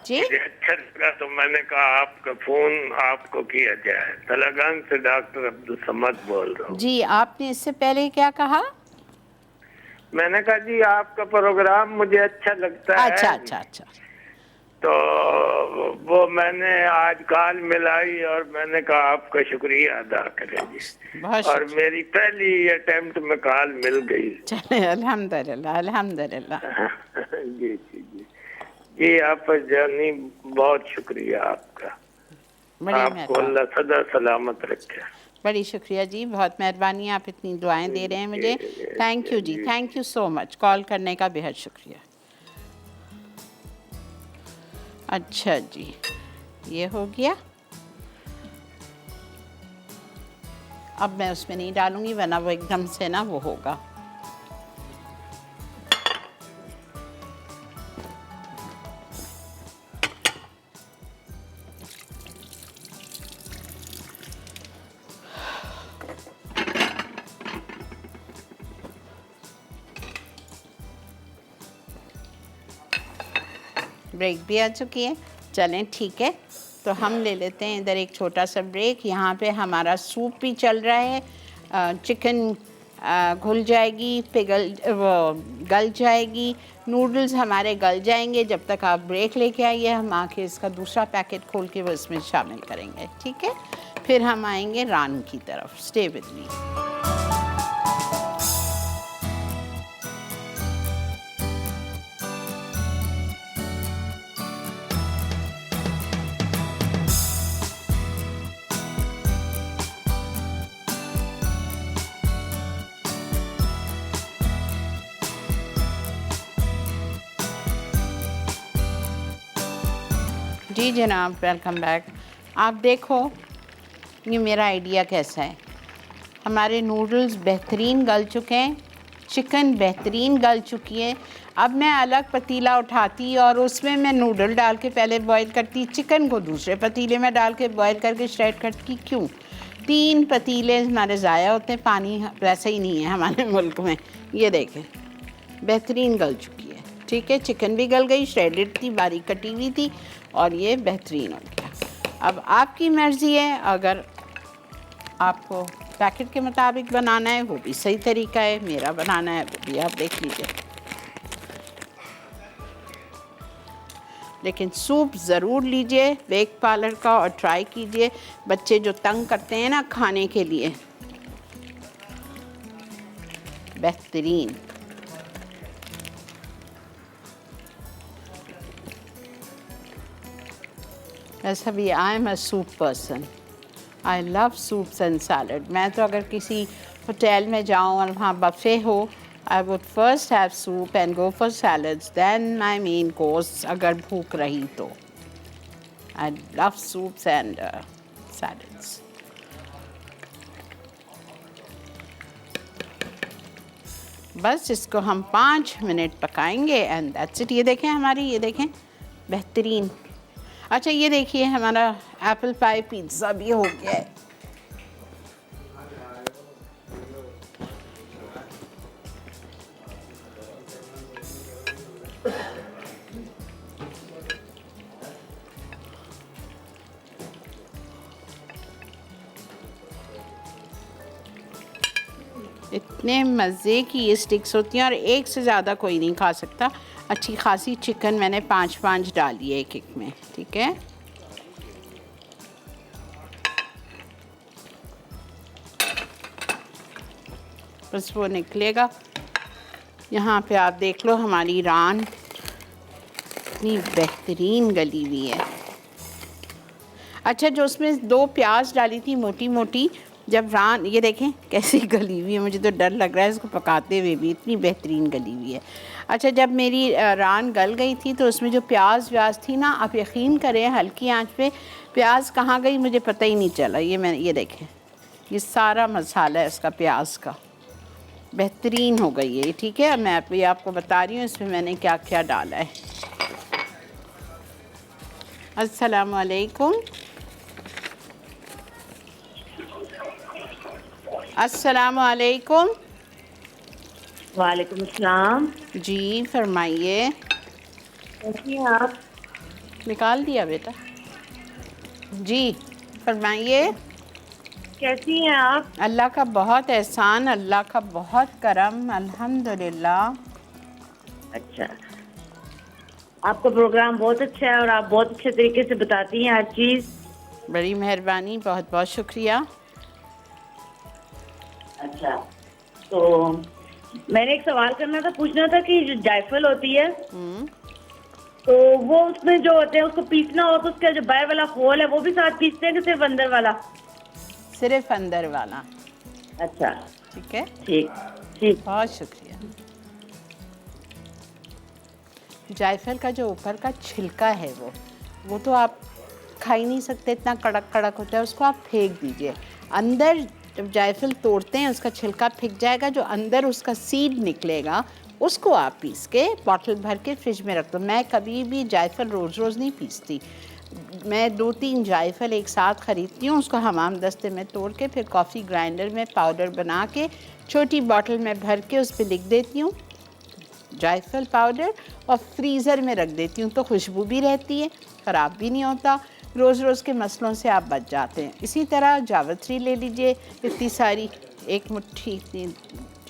जी मुझे अच्छा लगा तो मैंने कहा आपका फोन आपको किया जाए। तलागंज से डॉक्टर अब्दुल समद बोल रहा हूँ। जी, आपने इससे पहले क्या कहा? मैंने कहा जी आपका प्रोग्राम मुझे अच्छा लगता है। अच्छा अच्छा अच्छा। तो वो मैंने आज कॉल मिलाई और मैंने कहा आपका शुक्रिया अदा करें जी। बहुत और मेरी पहली अटेम्प्ट में कॉल मिल गई। चले अल्हम्दुलिल्लाह अल्हम्दुलिल्लाह। जी जी जी जी, आप जानी बहुत शुक्रिया आपका। बड़ी आपको अल्लाह सदा सलामत रखे। बड़ी शुक्रिया जी, बहुत मेहरबानी, आप इतनी दुआएं दे रहे हैं मुझे। थैंक यू जी, thank you so much, call करने का बेहद शुक्रिया। अच्छा जी, ये हो गया। अब मैं उसमें नहीं डालूंगी वरना वो एकदम से ना वो होगा। ब्रेक भी आ चुकी है। चलें ठीक है, तो हम ले लेते हैं इधर एक छोटा सा ब्रेक। यहाँ पे हमारा सूप भी चल रहा है। चिकन घुल जाएगी, गल जाएगी, नूडल्स हमारे गल जाएंगे। जब तक आप ब्रेक लेके आइए, हम आके इसका दूसरा पैकेट खोल के वो इसमें शामिल करेंगे। ठीक है, फिर हम आएंगे रान की तरफ। Stay with me. जी जनाब, वेलकम बैक। आप देखो ये मेरा आइडिया कैसा है। हमारे नूडल्स बेहतरीन गल चुके हैं, चिकन बेहतरीन गल चुकी है। अब मैं अलग पतीला उठाती और उसमें मैं नूडल डाल के पहले बॉईल करती, चिकन को दूसरे पतीले में डाल के बॉईल करके स्ट्रेट करती। क्यों? 3 पतीले हमारे ज़ाया होते हैं, पानी वैसे ही नहीं है हमारे मुल्क में। ये देखें बेहतरीन गल चुकी है। ठीक है, चिकन भी गल गई, श्रेडेड थी, बारीक कटी हुई थी और ये बेहतरीन हो गया। अब आपकी मर्ज़ी है, अगर आपको पैकेट के मुताबिक बनाना है वो भी सही तरीका है, मेरा बनाना है वो भी आप देख लीजिए। लेकिन सूप ज़रूर लीजिए वेक पार्लर का और ट्राई कीजिए। बच्चे जो तंग करते हैं ना खाने के लिए, बेहतरीन। ऐसा भी I am a soup person, I love soups and salad. मैं तो अगर किसी होटल में जाऊँ और वहाँ बफ़े हो, I would first have soup and go for salads, then my main course अगर भूख रही तो। I love soups and salads. बस इसको हम 5 मिनट पकाएंगे एंड दैट्स इट। ये देखें हमारी, ये देखें बेहतरीन। अच्छा ये देखिए हमारा एप्पल पाई पिज़्ज़ा भी हो गया है। इतने मज़े की ये स्टिक्स होती हैं और एक से ज़्यादा कोई नहीं खा सकता। अच्छी खासी चिकन मैंने 5-5 डाली है एक में, ठीक है। बस वो निकलेगा। यहाँ पे आप देख लो हमारी रान इतनी बेहतरीन गली हुई है। अच्छा जो उसमें 2 प्याज डाली थी मोटी मोटी, जब रान ये देखें कैसी गली हुई है, मुझे तो डर लग रहा है इसको पकाते हुए भी, इतनी बेहतरीन गली हुई है। अच्छा जब मेरी रान गल गई थी तो उसमें जो प्याज व्याज थी ना, आप यकीन करें हल्की आंच पे प्याज कहाँ गई मुझे पता ही नहीं चला। ये देखें ये सारा मसाला है इसका प्याज का, बेहतरीन हो गई है, ठीक है। मैं अभी आपको बता रही हूँ इसमें मैंने क्या क्या डाला है। अस्सलाम वालेकुम। अस्सलाम वालेकुम। वालेकुम अस्सलाम। जी फरमाइए। कैसी हैं आप? निकाल दिया बेटा। जी फरमाइए। कैसी हैं आप? अल्लाह का बहुत एहसान, अल्लाह का बहुत करम, अल्हम्दुलिल्लाह। अच्छा, आपका प्रोग्राम बहुत अच्छा है और आप बहुत अच्छे तरीके से बताती हैं हर चीज़। बड़ी मेहरबानी, बहुत बहुत शुक्रिया। अच्छा तो मैंने एक सवाल करना था, पूछना था कि जो जायफल होती है तो वो उसमें जो होते हैं उसको पीसना हो तो उसका जो बाहर वाला खोल है वो भी साथ पीसते हैं कि सिर्फ अंदर वाला? सिर्फ अंदर वाला। अच्छा ठीक है, ठीक ठीक, बहुत शुक्रिया। जायफल का जो ऊपर का छिलका है वो तो आप खा ही नहीं सकते, इतना कड़क कड़क होता है, उसको आप फेंक दीजिए। अंदर जब जायफल तोड़ते हैं उसका छिलका फेंक जाएगा, जो अंदर उसका सीड निकलेगा उसको आप पीस के बॉटल भर के फ्रिज में रख दो। मैं कभी भी जायफल रोज़ रोज़ नहीं पीसती, मैं 2-3 जायफल एक साथ ख़रीदती हूँ, उसको हमाम दस्ते में तोड़ के फिर कॉफ़ी ग्राइंडर में पाउडर बना के छोटी बॉटल में भर के उस पर लिख देती हूँ जायफल पाउडर और फ्रीज़र में रख देती हूँ, तो खुशबू भी रहती है, ख़राब भी नहीं होता, रोज़ रोज़ के मसलों से आप बच जाते हैं। इसी तरह जावित्री ले लीजिए, इतनी सारी एक मुट्ठी इतनी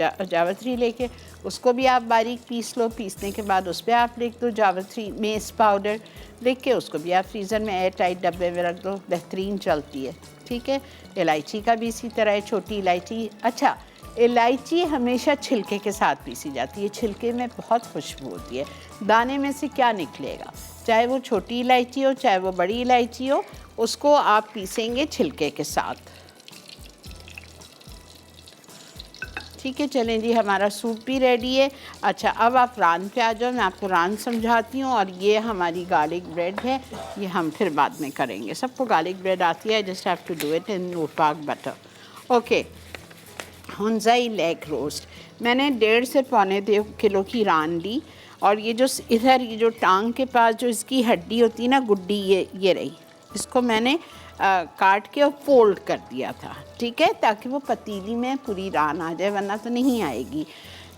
जावित्री लेके उसको भी आप बारीक पीस लो, पीसने के बाद उस पर आप लिख दो जावित्री मेस पाउडर, लिख के उसको भी आप फ्रीज़र में एयर टाइट डब्बे में रख दो, बेहतरीन चलती है, ठीक है। इलायची का भी इसी तरह है, छोटी इलायची। अच्छा इलायची हमेशा छिलके के साथ पीसी जाती है, छिलके में बहुत खुशबू होती है, दाने में से क्या निकलेगा, चाहे वो छोटी इलायची हो चाहे वो बड़ी इलायची हो, उसको आप पीसेंगे छिलके के साथ, ठीक है। चलें जी, हमारा सूप भी रेडी है। अच्छा अब आप रान पे आ जाओ, मैं आपको रान समझाती हूँ। और ये हमारी गार्लिक ब्रेड है, ये हम फिर बाद में करेंगे, सबको गार्लिक ब्रेड आती है, just have to do it in ओपाक बटर। ओके, हुंजाई लेग रोस्ट मैंने 1.5 से 1.25 किलो की रान ली, और ये जो इधर ये जो टांग के पास जो इसकी हड्डी होती है ना गुड्डी, ये रही, इसको मैंने काट के और फोल्ड कर दिया था, ठीक है, ताकि वो पतीली में पूरी रान आ जाए, वरना तो नहीं आएगी।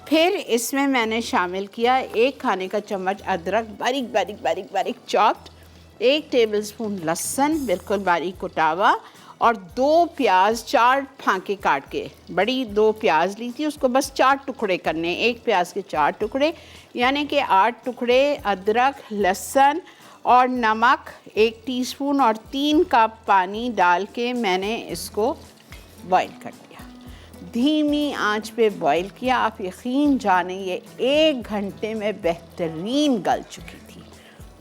फिर इसमें मैंने शामिल किया 1 खाने का चम्मच अदरक बारीक बारीक बारीक बारीक चॉप्ड, 1 टेबलस्पून लहसुन बिल्कुल बारीक कुटा हुआ, और 2 प्याज 4 फांके काट के, बड़ी 2 प्याज ली थी, उसको बस 4 टुकड़े करने, 1 प्याज के 4 टुकड़े, यानी कि 8 टुकड़े अदरक, लहसुन और नमक 1 टीस्पून और 3 कप पानी डाल के मैंने इसको बॉईल कर दिया। धीमी आंच पे बॉईल किया। आप यकीन जाने ये 1 घंटे में बेहतरीन गल चुकी थी।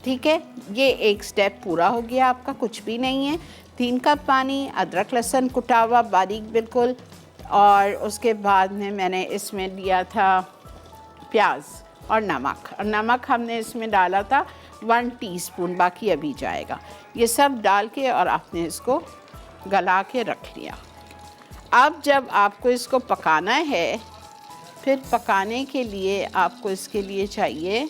ठीक है, ये एक स्टेप पूरा हो गया आपका, कुछ भी नहीं है। 3 कप पानी, अदरक लहसुन कुटा हुआ बारीक बिल्कुल, और उसके बाद में मैंने इसमें लिया था प्याज और नमक, और नमक हमने इसमें डाला था 1 टीस्पून, बाकी अभी जाएगा। ये सब डाल के और आपने इसको गला के रख लिया। अब जब आपको इसको पकाना है, फिर पकाने के लिए आपको इसके लिए चाहिए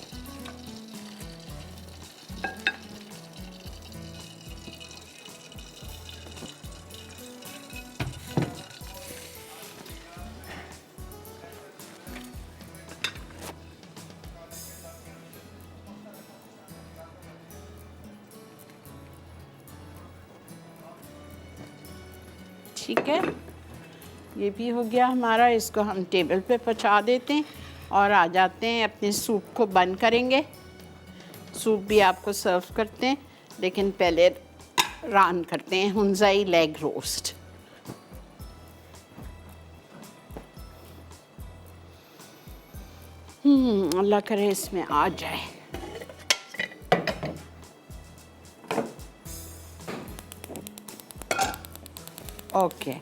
ठीक है, ये भी हो गया हमारा। इसको हम टेबल पे पहुंचा देते हैं और आ जाते हैं अपने सूप को बंद करेंगे। सूप भी आपको सर्व करते हैं, लेकिन पहले रान करते हैं हुंजाई लेग रोस्ट। अल्लाह करे इसमें आ जाए। ओके,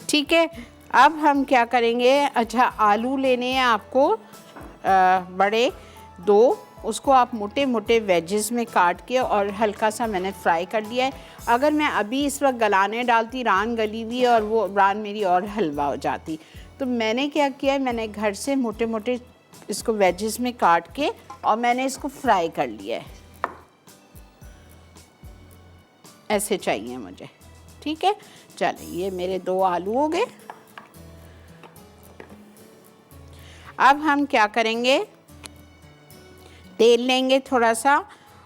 ठीक है। अब हम क्या करेंगे, अच्छा आलू लेने हैं आपको बड़े 2, उसको आप मोटे मोटे वेजेस में काट के और हल्का सा मैंने फ्राई कर लिया है। अगर मैं अभी इस वक्त गलाने डालती, रान गली हुई और वो रान मेरी और हलवा हो जाती। तो मैंने क्या किया है, मैंने घर से मोटे मोटे इसको वेजेस में काट के और मैंने इसको फ्राई कर लिया है। ऐसे चाहिए मुझे, ठीक है। चलिए, ये मेरे 2 आलू हो गए। अब हम क्या करेंगे, तेल लेंगे थोड़ा सा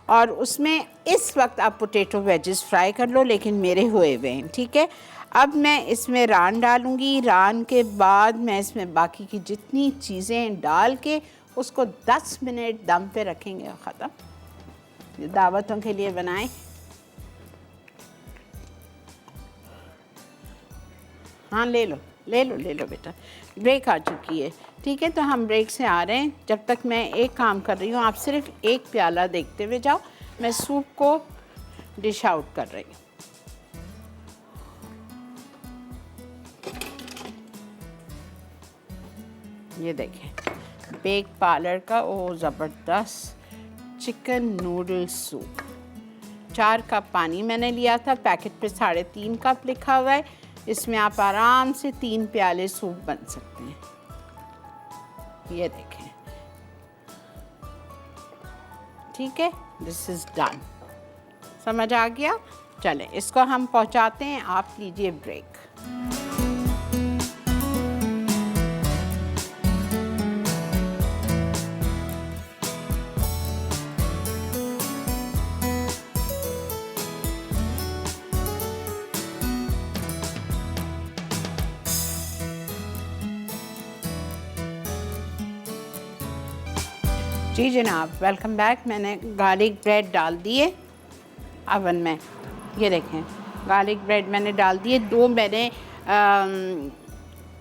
और उसमें इस वक्त आप पोटैटो वेजेस फ्राई कर लो, लेकिन मेरे हुए हुए हैं, ठीक है। अब मैं इसमें रान डालूंगी। रान के बाद मैं इसमें बाकी की जितनी चीज़ें डाल के उसको 10 मिनट दम पे रखेंगे। ख़त्म, ये दावतों के लिए बनाएं। हाँ, ले लो ले लो ले लो बेटा, ब्रेक आ चुकी है, ठीक है। तो हम ब्रेक से आ रहे हैं। जब तक मैं एक काम कर रही हूँ, आप सिर्फ 1 प्याला देखते हुए जाओ। मैं सूप को डिश आउट कर रही हूँ। ये देखें, बेक पार्लर का वो ज़बरदस्त चिकन नूडल सूप। 4 कप पानी मैंने लिया था, पैकेट पे 3.5 कप लिखा हुआ है। इसमें आप आराम से 3 प्याले सूप बन सकते हैं। ये देखें, ठीक है, दिस इज़ डन। समझ आ गया? चलें, इसको हम पहुंचाते हैं। आप लीजिए ब्रेक। जी जनाब, वेलकम बैक। मैंने गार्लिक ब्रेड डाल दिए अवन में। ये देखें, गार्लिक ब्रेड मैंने डाल दिए। 2 मैंने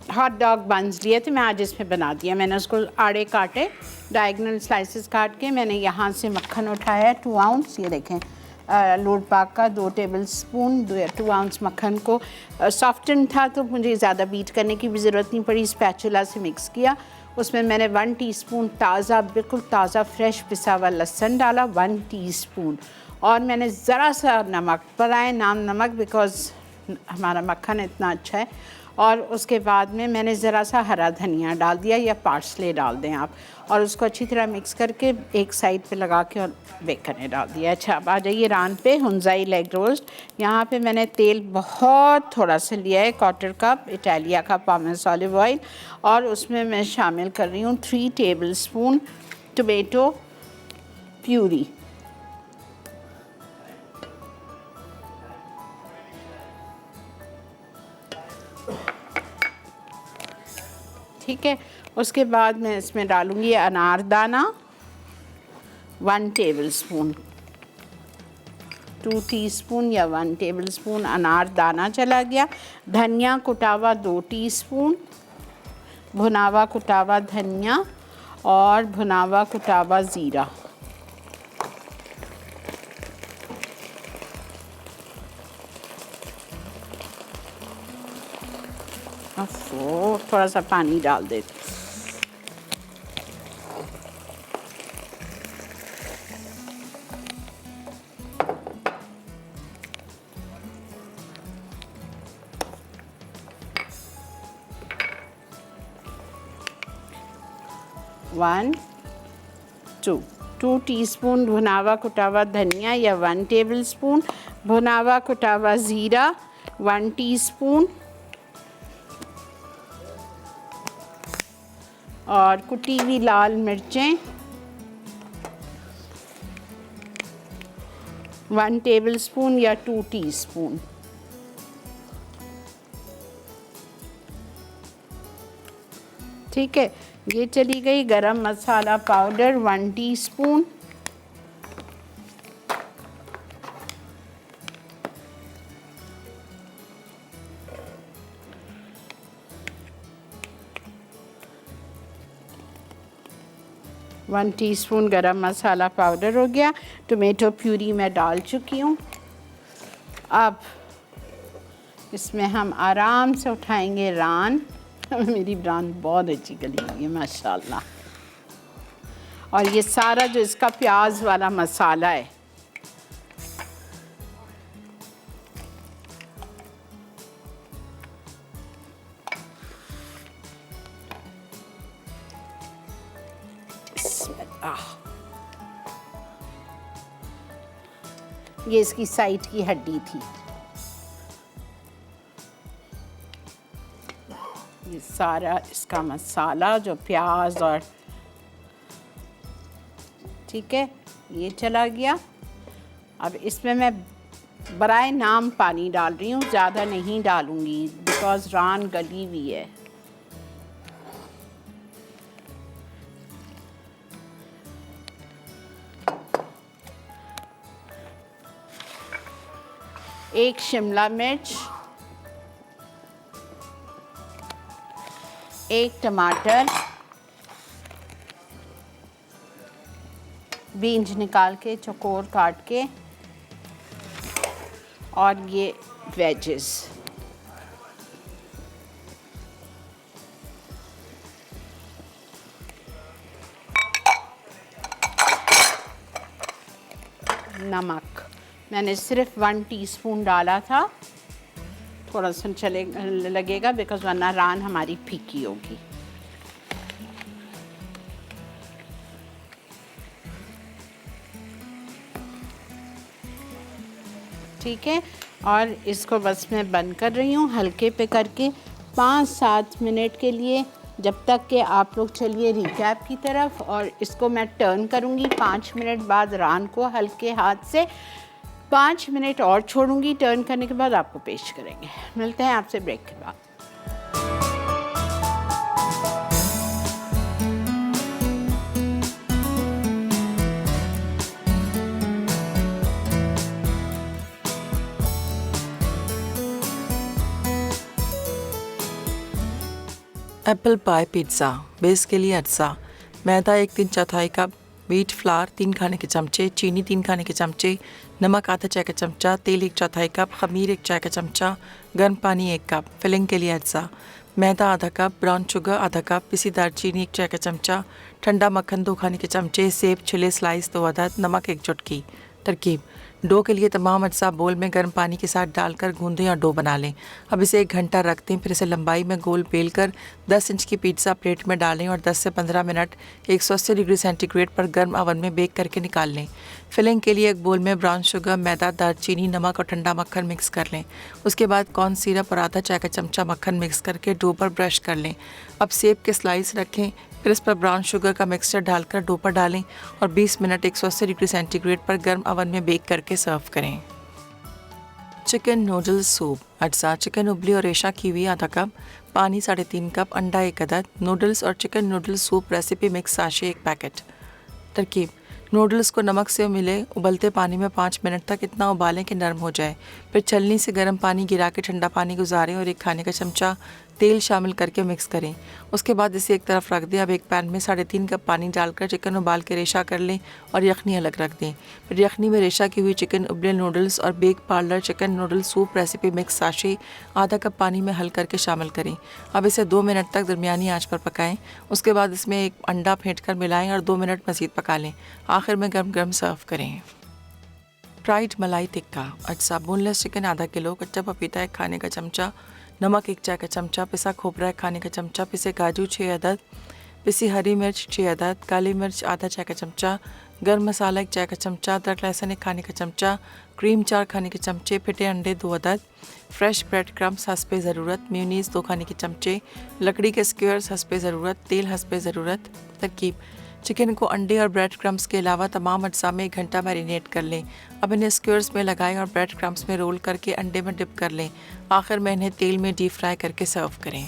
हॉट डॉग बंस लिए थे, मैं आज इसमें बना दिया। मैंने उसको आड़े काटे, डायगोनल स्लाइसेस काट के मैंने यहाँ से मक्खन उठाया है 2 आउंस। ये देखें, लूट पाक का 2 टेबल स्पून 2 आउंस मक्खन को सॉफ्टन था, तो मुझे ज़्यादा बीट करने की भी ज़रूरत नहीं पड़ी। स्पैचुला से मिक्स किया। उसमें मैंने 1 टीस्पून ताज़ा, बिल्कुल ताज़ा फ्रेश पिसा हुआ लहसुन डाला, 1 टीस्पून। और मैंने ज़रा सा नमक, बनाए नाम नमक, बिकॉज़ हमारा मक्खन इतना अच्छा है। और उसके बाद में मैंने ज़रा सा हरा धनिया डाल दिया, या पार्सले डाल दें आप, और उसको अच्छी तरह मिक्स करके एक साइड पे लगा के और बेक करने डाल दिया। अच्छा, अब आ जाइए रान पे, हुंजाई लेग रोस्ट। यहाँ पे मैंने तेल बहुत थोड़ा सा लिया है, 1/4 कप इटालिया का पामेस ऑलिव ऑयल, और उसमें मैं शामिल कर रही हूँ 3 टेबल स्पून टोमेटो प्यूरी। ठीक है। उसके बाद मैं इसमें डालूँगी अनारदाना 1 टेबलस्पून, 2 टीस्पून या 1 टेबलस्पून अनारदाना चला गया। धनिया कुटावा 2 टीस्पून, भुनावा कुटावा धनिया और भुनावा कुटावा ज़ीरा। थोड़ा सा पानी डाल देते। वन 2 टीस्पून भुनावा कुटावा धनिया या 1 टेबलस्पून, भुनावा कुटावा ज़ीरा 1 टीस्पून और कुटी हुई लाल मिर्चें 1 टेबलस्पून या 2 टीस्पून। ठीक है, ये चली गई। गरम masala powder 1 teaspoon, one teaspoon गरम मसाला पाउडर हो गया। टोमेटो प्यूरी मैं डाल चुकी हूँ। अब इसमें हम आराम से उठाएंगे रान। मेरी रान बहुत अच्छी गली हुई है माशाल्लाह। और ये सारा जो इसका प्याज वाला मसाला है, ये इसकी साइड की हड्डी थी। ये सारा इसका मसाला जो प्याज और ठीक है ये चला गया। अब इसमें मैं बराए नाम पानी डाल रही हूँ, ज़्यादा नहीं डालूँगी बिकॉज़ रान गली हुई है। एक शिमला मिर्च, एक टमाटर, बीन्स निकाल के चौकोर काट के, और ये वेजेस। नमक मैंने सिर्फ 1 टीस्पून डाला था, थोड़ा सा लगेगा बिकॉज वरना रान हमारी फीकी होगी। ठीक है, और इसको बस मैं बंद कर रही हूँ हल्के पे करके 5-7 मिनट के लिए, जब तक कि आप लोग चलिए रिकैप की तरफ। और इसको मैं टर्न करूँगी 5 मिनट बाद। रान को हल्के हाथ से 5 मिनट और छोड़ूंगी। टर्न करने के बाद आपको पेश करेंगे। मिलते हैं आपसे ब्रेक के बाद। एप्पल पाई पिज़्ज़ा बेस के लिए अज्जा: मैदा 1 3/4 कप, व्हीट फ्लावर 3 खाने के चमचे, चीनी 3 खाने के चमचे, नमक आधा चाय का चमचा, तेल 1/4 कप, खमीर 1 चाय का चमचा, गर्म पानी 1 कप। फिलिंग के लिए अज्जा: मैदा आधा कप, ब्राउन शुगर आधा कप, पिसी दालचीनी 1 चाय का चमचा, ठंडा मक्खन 2 खाने के चमचे, सेब छिले स्लाइस 2 अदद, नमक 1 चुटकी। तरकीब: डो के लिए तमाम अज्जा बोल में गर्म पानी के साथ डालकर गूंदें और डो बना लें। अब इसे 1 घंटा रख दें, फिर इसे लंबाई में गोल बेल कर 10 इंच की पिज़्ज़ा प्लेट में डालें और 10 से 15 मिनट 180 डिग्री सेंटीग्रेड पर गर्म ओवन में बेक करके निकाल लें। फिलिंग के लिए एक बोल में ब्राउन शुगर, मैदा, दालचीनी, नमक और ठंडा मक्खन मिक्स कर लें। उसके बाद कॉर्न सिरप और आधा चाय का चमचा मक्खन मिक्स करके डो पर ब्रश कर लें। अब सेब के स्लाइस रखें, फिर इस पर ब्राउन शुगर का मिक्सचर डालकर डो पर डालें और 20 मिनट 180 डिग्री सेंटीग्रेड पर गर्म ओवन में बेक करके सर्व करें। चिकन नूडल्स सूप अज्जा: चिकन उबली और रेशा की हुई आधा कप, पानी 3.5 कप, अंडा 1 अदद, नूडल्स और chicken noodle soup recipe mix sachet 1 packet. तरकीब: नूडल्स को नमक से मिले उबलते पानी में 5 मिनट तक इतना उबालें कि नरम हो जाए। फिर छलनी से गर्म पानी गिरा के ठंडा पानी गुजारें और 1 खाने का चमचा तेल शामिल करके मिक्स करें। उसके बाद इसे एक तरफ रख दें। अब एक पैन में 3.5 कप पानी डालकर चिकन उबाल के रेशा कर लें और यखनी अलग रख दें। फिर यखनी में रेशा की हुई चिकन, उबले नूडल्स और Bake Parlor chicken noodle soup recipe mix sachet आधा कप पानी में हल करके शामिल करें। अब इसे 2 मिनट तक दरमियानी आंच पर पकाएं। उसके बाद इसमें 1 अंडा फेंट कर मिलाएं और 2 मिनट मज़ीद पका लें। आखिर में गर्म गर्म सर्व करें। फ्राइड मलाई टिक्का अज्जा: बोनलेस चिकन आधा किलो, कच्चा पपीता 1 खाने का चमचा, नमक 1 चाय का चमचा, पिसा खोपरा 1 खाने का चमचा, पिसे काजू 6 अदद, पिसी हरी मिर्च 6 अदद, काली मिर्च आधा चाय का चमचा, गर्म मसाला 1 चाय का चमचा, अदरक लहसुन 1 खाने का चमचा, क्रीम 4 खाने के चमचे, फिटे अंडे 2 अदद, फ्रेश ब्रेड क्रम्स हस्बे ज़रूरत, मेयोनीज़ 2 खाने के चमचे, लकड़ी के स्क्वेयर्स हस्बे ज़रूरत, तेल हस्बे ज़रूरत। तरकीब: चिकन को अंडे और ब्रेड क्रम्स के अलावा तमाम अज्जा में 1 घंटा मैरिनेट कर लें। अब इन्हें स्क्वेयर्स में लगाएं और ब्रेड क्रम्स में रोल करके अंडे में डिप कर लें। आखिर में इन्हें तेल में डीप फ्राई करके सर्व करें।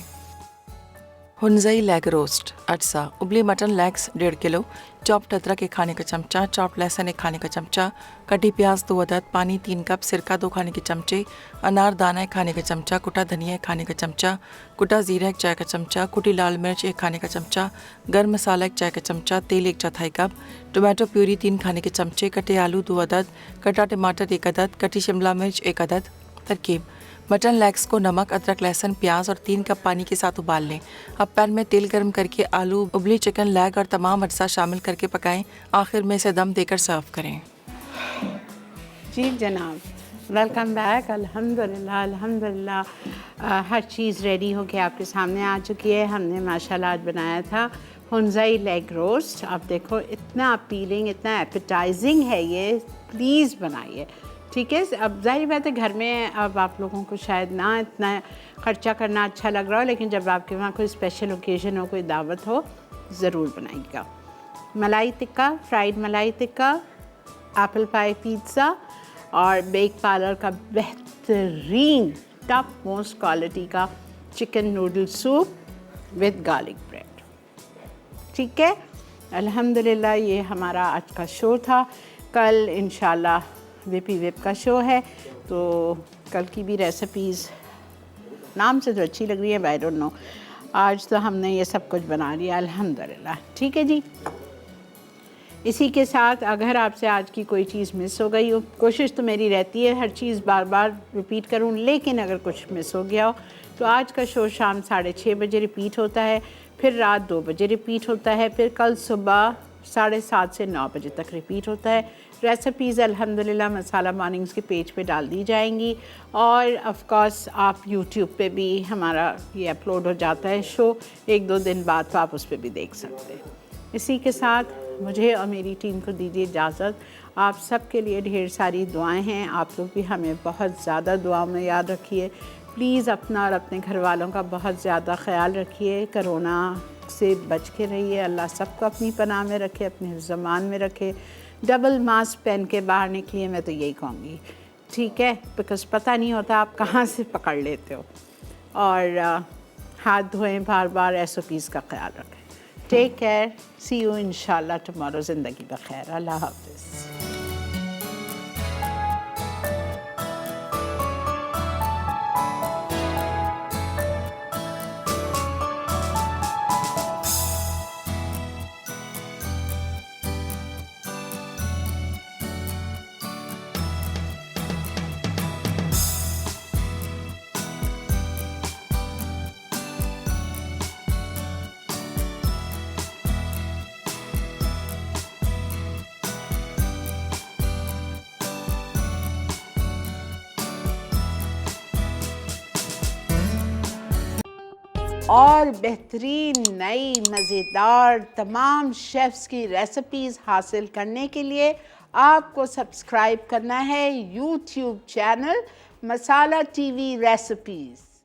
हुनज़ई लेग रोस्ट अज्जा: उबली मटन लेग्स 1.5 किलो, चॉप्ड अदरक 1 खाने का चमचा, चॉप्ड लहसुन 1 खाने का चमचा, कटी प्याज 2 अदद, पानी 3 कप, सिरका 2 खाने के चमचे, अनार दाना 1 खाने का चमचा, कुटा धनिया 1 खाने का चमचा, कुटा ज़ीरा 1 चाय का चमचा, कुटी लाल मिर्च 1 खाने का चमचा, गर्म मसाला 1 चाय का चमचा, तेल 1/4 कप, टोमेटो प्यूरी 3 खाने के चमचे, कटे आलू 2 अदद, कटा टमाटर 1 अदद, कटी शिमला मिर्च 1 अदद। तरकीब: मटन लेग्स को नमक, अदरक, लहसुन, प्याज और 3 कप पानी के साथ उबाल लें। अब पैन में तेल गर्म करके आलू, उबली चिकन लेग और तमाम अज्जा शामिल करके पकाएं। आखिर में इसे दम देकर सर्व करें। जी जनाब, वेलकम बैक। अल्हम्दुलिल्लाह अल्हम्दुलिल्लाह हर चीज़ रेडी होके आपके सामने आ चुकी है। हमने माशाल्लाह आज बनाया था हुनज़ई लेग रोस्ट। आप देखो इतना अपीलिंग, इतना एपेटाइजिंग है ये, प्लीज़ बनाइए, ठीक है। अब जाहिर बात है घर में अब आप लोगों को शायद ना इतना ख़र्चा करना अच्छा लग रहा हो, लेकिन जब आपके वहाँ कोई स्पेशल ओकेज़न हो, कोई दावत हो, ज़रूर बनाइएगा। मलाई टिक्का, फ्राइड मलाई टिक्का, एप्पल पाई पिज़्ज़ा और बेक पार्लर का बेहतरीन टॉप मोस्ट क्वालिटी का chicken noodle soup with garlic bread, ठीक है। अल्हम्दुलिल्लाह ये हमारा आज का शो था। कल इंशाल्लाह विपी वेब का शो है, तो कल की भी रेसिपीज़ नाम से तो अच्छी लग रही है, आई डोंट नो। आज तो हमने ये सब कुछ बना लिया अल्हम्दुलिल्लाह, ठीक है जी। इसी के साथ अगर आपसे आज की कोई चीज़ मिस हो गई हो, कोशिश तो मेरी रहती है हर चीज़ बार बार रिपीट करूं, लेकिन अगर कुछ मिस हो गया हो तो आज का शो शाम 6:30 बजे रिपीट होता है, फिर रात 2 बजे रिपीट होता है, फिर कल सुबह 7:30 से 9 बजे तक रिपीट होता है। रेसिपीज़ अल्हम्दुलिल्लाह मसाला मॉर्निंग्स के पेज पे डाल दी जाएंगी और ऑफ कोर्स आप यूट्यूब पे भी हमारा ये अपलोड हो जाता है शो 1-2 दिन बाद, तो आप उस पर भी देख सकते हैं। इसी के साथ मुझे और मेरी टीम को दीजिए इजाज़त। आप सब के लिए ढेर सारी दुआएं हैं, आप लोग भी हमें बहुत ज़्यादा दुआओं में याद रखिए। प्लीज़ अपना और अपने घर वालों का बहुत ज़्यादा ख्याल रखिए, कोरोना से बच के रहिए। अल्लाह सबको अपनी पनाह में रखे, अपने ज़मान में रखे। डबल मास्क पहन के बाहर निकलिए, मैं तो यही कहूँगी, ठीक है, बिकॉज़ पता नहीं होता आप कहाँ से पकड़ लेते हो। और हाथ धोएं बार बार, SOPs का ख्याल रखें। टेक केयर, सी यू इंशाल्लाह टुमारो। ज़िंदगी बखैर, अल्लाह हाफ़िज़। और बेहतरीन नई मज़ेदार तमाम शेफ़्स की रेसिपीज़ हासिल करने के लिए आपको सब्सक्राइब करना है यूट्यूब चैनल मसाला TV रेसिपीज़।